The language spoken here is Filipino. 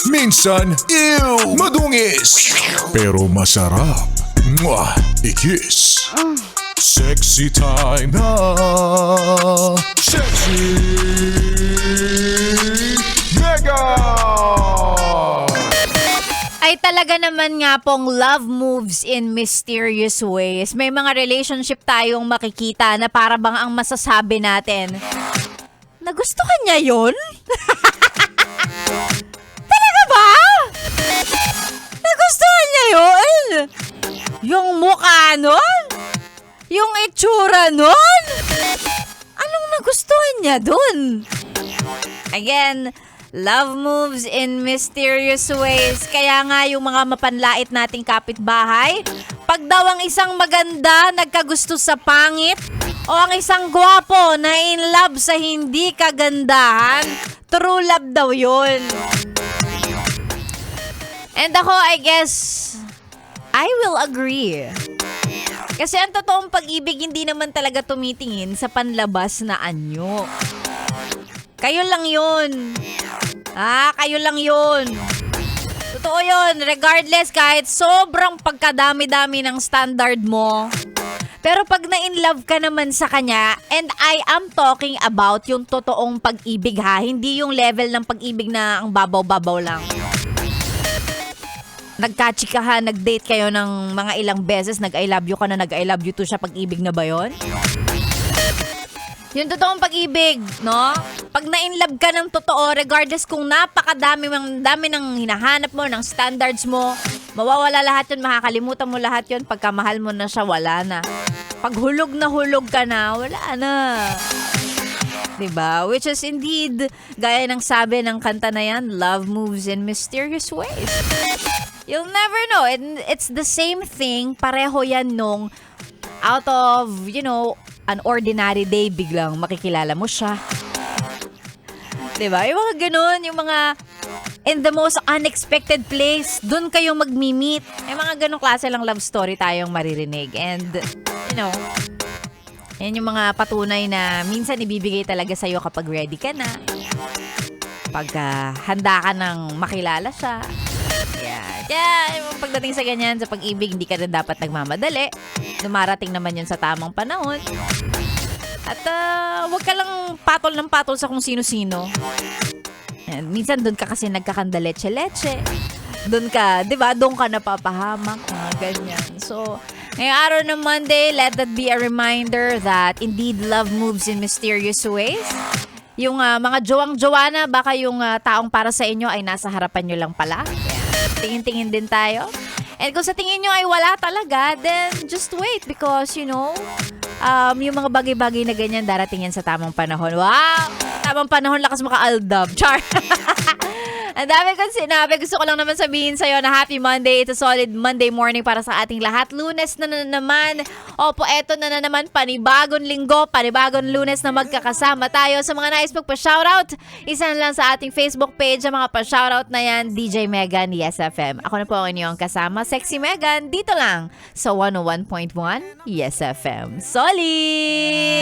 Minsan, ew, madungis. Pero masarap. Mwah, i-kiss. Sexy time na. Sexy Mega! Ay talaga naman nga pong love moves in mysterious ways. May mga relationship tayong makikita na para bang ang masasabi natin, nagustuhan niya yun? Talaga ba? Nagustuhan niya yun? Yung mukha nun? Yung itsura nun? Anong nagustuhan niya dun? Again, love moves in mysterious ways. Kaya nga yung mga mapanlait nating kapitbahay, pag daw ang isang maganda nagkagusto sa pangit, o ang isang gwapo na in love sa hindi kagandahan, true love daw yun. And ako, I guess, I will agree. Kasi ang totoong pag-ibig hindi naman talaga tumitingin sa panlabas na anyo. Kayo lang yun. Kayo lang yun. Totoo yun. Regardless, kahit sobrang pagkadami-dami ng standard mo. Pero pag na-inlove ka naman sa kanya, and I am talking about yung totoong pag-ibig ha, hindi yung level ng pag-ibig na ang babaw-babaw lang. Nagkachikahan, nag-date kayo ng mga ilang beses, nag-I love you ka na, nag-I love you too siya, pag-ibig na ba yun? Yung totoong pag-ibig, no? Pag na-inlove ka ng totoo, regardless kung napakadami ng hinahanap mo, ng standards mo, mawawala lahat yun, makakalimutan mo lahat yun, pagka mahal mo na siya, wala na. Pag hulog ka na, wala na. Diba? Which is indeed, gaya ng sabi ng kanta na yan, love moves in mysterious ways. You'll never know. And it's the same thing. Pareho yan nung out of, an ordinary day, biglang makikilala mo siya. Diba? Yung mga ganun, yung mga in the most unexpected place, dun kayo magmi-meet. Yung mga ganung klase lang love story tayong maririnig. And, yan yung mga patunay na minsan ibibigay talaga sa'yo kapag ready ka na. Pag handa ka nang makilala siya. Yung pagdating sa ganyan, sa pag-ibig, hindi ka rin dapat nagmamadali. Dumarating naman yun sa tamang panahon. At wag ka lang patol ng patol sa kung sino-sino. And minsan doon ka kasi nagkakandaleche-leche. Doon ka, di ba? Doon ka napapahamak. Ganyan. So, ngayong araw ng Monday, let that be a reminder that indeed love moves in mysterious ways. Yung mga jowang-jowa na, baka yung taong para sa inyo ay nasa harapan nyo lang pala. Tingin-tingin din tayo. And kung sa tingin nyo ay wala talaga, then just wait because, yung mga bagay-bagay na ganyan, darating yan sa tamang panahon. Wow! Tamang panahon, lakas maka-aldab. Char! Ang dami kong sinabi. Gusto ko lang naman sabihin sa'yo na happy Monday. It's a solid Monday morning para sa ating lahat. Lunes na naman. Opo, eto na naman. Panibagong linggo, panibagong Lunes na magkakasama tayo. Sa mga nais magpa-shoutout, isa na lang sa ating Facebook page ang mga pa-shoutout na yan, DJ Megan, Yes FM. Ako na po ang inyong kasama, Sexy Megan, dito lang sa 101.1 Yes FM. Solid!